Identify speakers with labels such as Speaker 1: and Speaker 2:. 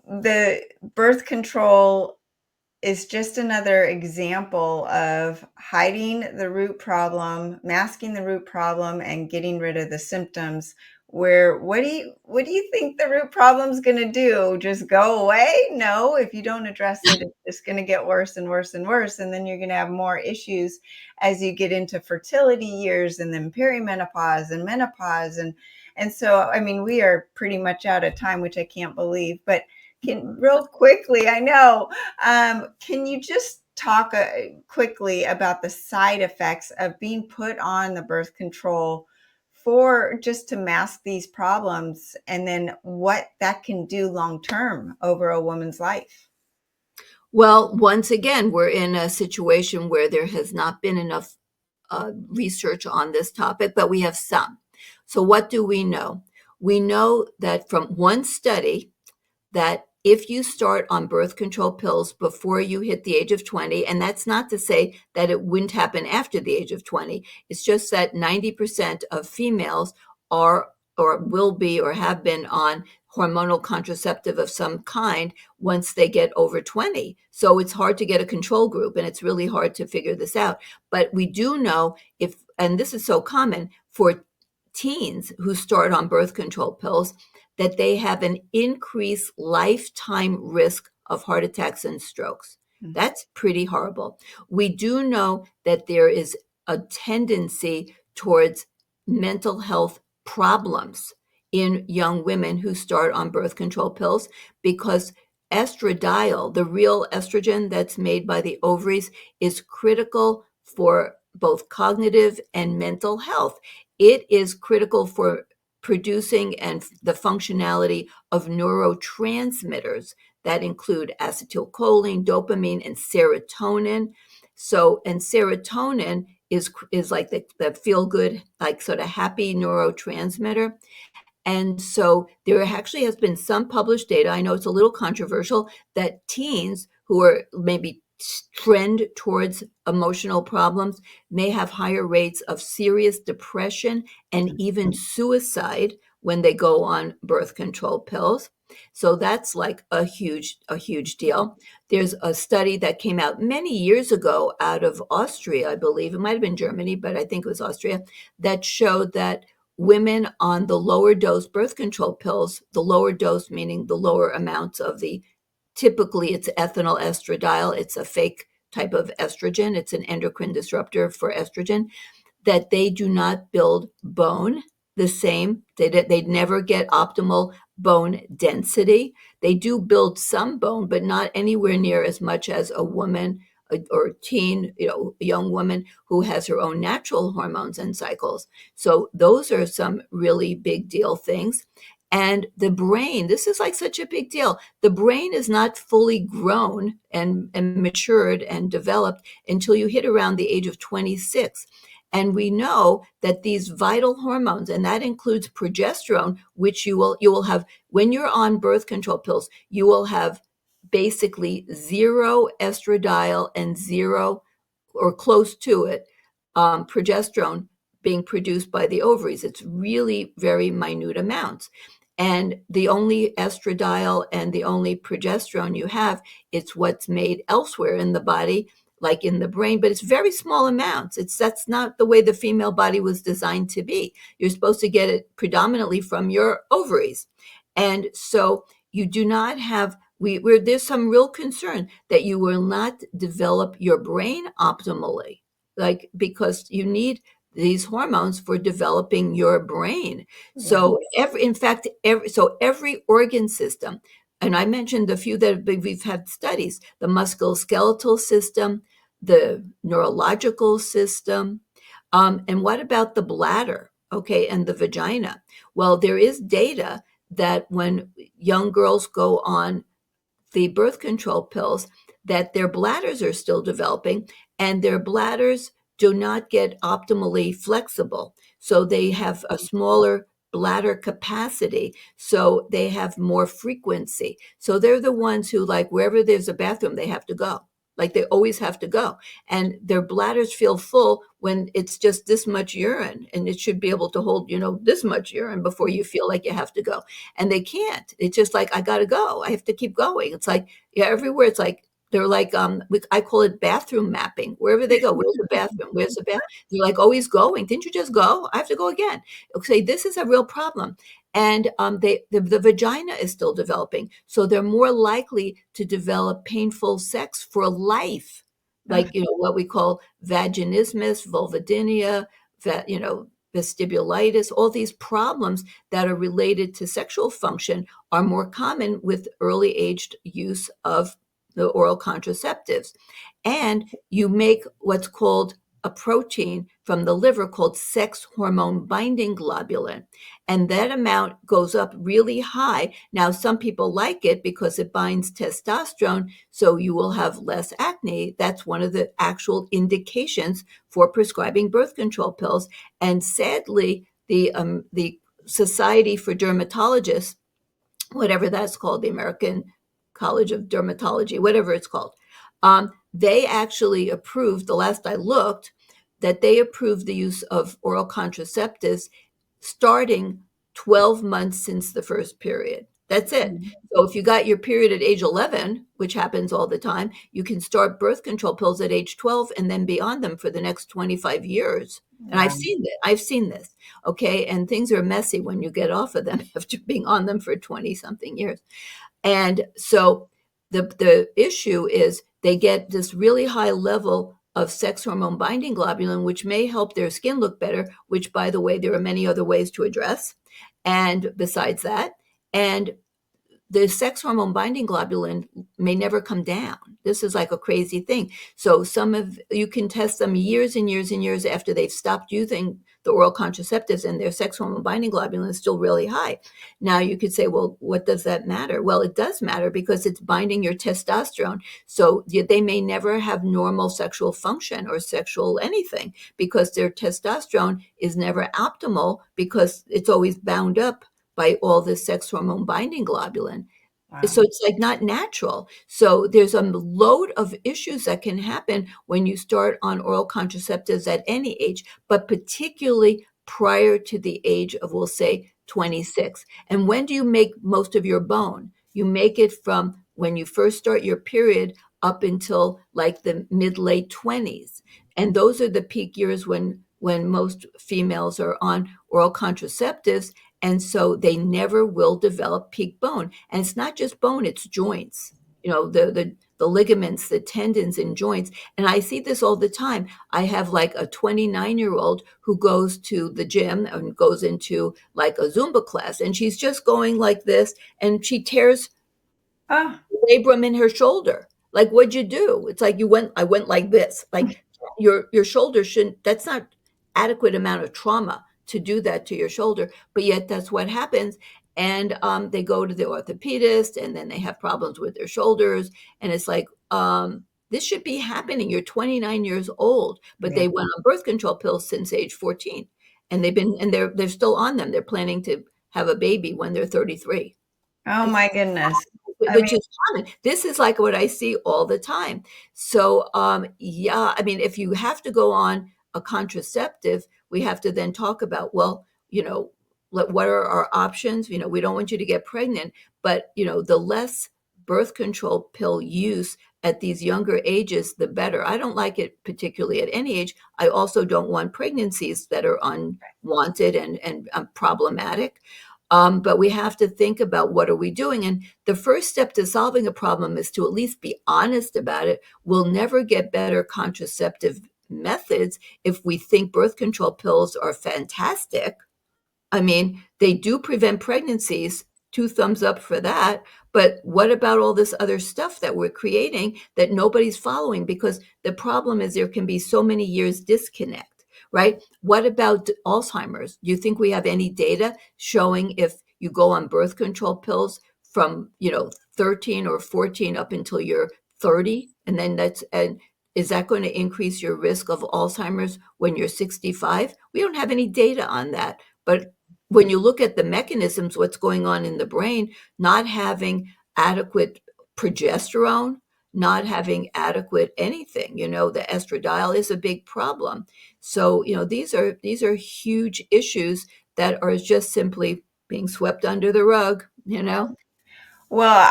Speaker 1: the birth control is just another example of hiding the root problem, masking the root problem, and getting rid of the symptoms. Where what do you think the root problem's going to do? Just go away? No, if you don't address it, it's just going to get worse and worse and worse, and then you're going to have more issues as you get into fertility years, and then perimenopause and menopause, and so I mean we are pretty much out of time, which I can't believe, but can real quickly, I know, can you just talk quickly about the side effects of being put on the birth control for just to mask these problems, and then what that can do long term over a woman's life?
Speaker 2: Well, once again, we're in a situation where there has not been enough research on this topic, but we have some. So, what do we know? We know that from one study that if you start on birth control pills before you hit the age of 20, and that's not to say that it wouldn't happen after the age of 20, it's just that 90% of females are or will be or have been on hormonal contraceptive of some kind once they get over 20. So it's hard to get a control group and it's really hard to figure this out. But we do know if, and this is so common for teens who start on birth control pills, that they have an increased lifetime risk of heart attacks and strokes.
Speaker 1: Mm.
Speaker 2: That's pretty horrible. We do know that there is a tendency towards mental health problems in young women who start on birth control pills because estradiol, the real estrogen that's made by the ovaries, is critical for both cognitive and mental health. It is critical for producing and the functionality of neurotransmitters that include acetylcholine, dopamine, and serotonin. So, and serotonin is like the feel good, like sort of happy neurotransmitter. And so there actually has been some published data. I know it's a little controversial that teens who are maybe trend towards emotional problems may have higher rates of serious depression and even suicide when they go on birth control pills. So that's like a huge deal. There's a study that came out many years ago out of Austria, I believe. It might have been Germany, but I think it was Austria, that showed that women on the lower dose birth control pills, the lower dose meaning the lower amounts of the, typically it's ethinyl estradiol, it's a fake type of estrogen, it's an endocrine disruptor for estrogen, that they do not build bone the same. They never get optimal bone density. They do build some bone, but not anywhere near as much as a woman or teen, a young woman who has her own natural hormones and cycles. So those are some really big deal things. And the brain, this is like such a big deal. The brain is not fully grown and matured and developed until you hit around the age of 26. And we know that these vital hormones, and that includes progesterone, which you will have when you're on birth control pills, you will have basically zero estradiol and zero or close to it progesterone being produced by the ovaries. It's really very minute amounts. And the only estradiol and the only progesterone you have, it's what's made elsewhere in the body, like in the brain, but it's very small amounts. That's not the way the female body was designed to be. You're supposed to get it predominantly from your ovaries. And so you do not have, where there's some real concern that you will not develop your brain optimally, like because you need these hormones for developing your brain.
Speaker 1: Yeah.
Speaker 2: So every organ system, and I mentioned a few that we've had studies, the musculoskeletal system, the neurological system, and what about the bladder? Okay, and the vagina. Well, there is data that when young girls go on the birth control pills, that their bladders are still developing and their bladders do not get optimally flexible. So they have a smaller bladder capacity. So they have more frequency. So they're the ones who, like, wherever there's a bathroom, they have to go. Like they always have to go. And their bladders feel full when it's just this much urine, and it should be able to hold, this much urine before you feel like you have to go. And they can't. It's just like, I got to go. I have to keep going. It's like, yeah, everywhere. It's like, they're like, I call it bathroom mapping. Wherever they go, where's the bathroom? Where's the bath? They're like always going. Didn't you just go? I have to go again. Okay, this is a real problem. And the vagina is still developing, so they're more likely to develop painful sex for life,
Speaker 1: Oh,
Speaker 2: like what we call vaginismus, vulvodynia, vestibulitis. All these problems that are related to sexual function are more common with early aged use of the oral contraceptives. And you make what's called a protein from the liver called sex hormone binding globulin. And that amount goes up really high. Now, some people like it because it binds testosterone, so you will have less acne. That's one of the actual indications for prescribing birth control pills. And sadly, the Society for Dermatologists, whatever that's called, the American College of Dermatology, whatever it's called, they actually approved, the last I looked, that they approved the use of oral contraceptives starting 12 months since the first period. That's it.
Speaker 1: mhm.
Speaker 2: So if you got your period at age 11, which happens all the time, you can start birth control pills at age 12 and then be on them for the next 25 years. And I've
Speaker 1: Wow.
Speaker 2: seen that. I've seen this. Okay. And things are messy when you get off of them after being on them for 20 something years. And so the issue is they get this really high level of sex hormone binding globulin, which may help their skin look better, which, by the way, there are many other ways to address. And besides that, and the sex hormone binding globulin may never come down. This is like a crazy thing. So you can test them years and years and years after they've stopped using the oral contraceptives, and their sex hormone binding globulin is still really high. Now you could say, well, what does that matter? Well, it does matter because it's binding your testosterone. So they may never have normal sexual function or sexual anything because their testosterone is never optimal because it's always bound up by all this sex hormone binding globulin. So
Speaker 1: Wow.
Speaker 2: it's like not natural. So there's a load of issues that can happen when you start on oral contraceptives at any age, but particularly prior to the age of, we'll say, 26. And when do you make most of your bone? You make it from when you first start your period up until like the mid late 20s. And those are the peak years when most females are on oral contraceptives, and so they never will develop peak bone. And it's not just bone, it's joints, the ligaments, the tendons and joints. And I see this all the time. I have like a 29-year-old who goes to the gym and goes into like a Zumba class, and she's just going like this, and she tears
Speaker 1: Oh,
Speaker 2: labrum in her shoulder. Like, what'd you do? It's like I went like this. Like your shoulder shouldn't, that's not adequate amount of trauma to do that to your shoulder, but yet that's what happens. And they go to the orthopedist, and then they have problems with their shoulders. And it's like, this should be happening. You're 29 years old, but
Speaker 1: yeah.
Speaker 2: they went on birth control pills since age 14. And they're still on them. They're planning to have a baby when they're 33.
Speaker 1: Oh my goodness. I
Speaker 2: Which
Speaker 1: mean,
Speaker 2: is common. This is like what I see all the time. So, yeah, I mean, if you have to go on a contraceptive, we have to then talk about, well, what are our options? We don't want you to get pregnant, but, the less birth control pill use at these younger ages, the better. I don't like it particularly at any age. I also don't want pregnancies that are unwanted and problematic. But we have to think about what are we doing. And the first step to solving a problem is to at least be honest about it. We'll never get better contraceptive methods if we think birth control pills are fantastic. I mean, they do prevent pregnancies, two thumbs up for that. But what about all this other stuff that we're creating that nobody's following? Because the problem is there can be so many years disconnect, right? What about Alzheimer's? Do you think we have any data showing if you go on birth control pills from, 13 or 14 up until you're 30, and then is that going to increase your risk of Alzheimer's when you're 65? We don't have any data on that. But when you look at the mechanisms, what's going on in the brain, not having adequate progesterone, not having adequate anything. The estradiol is a big problem. So, these are huge issues that are just simply being swept under the rug.
Speaker 1: Well,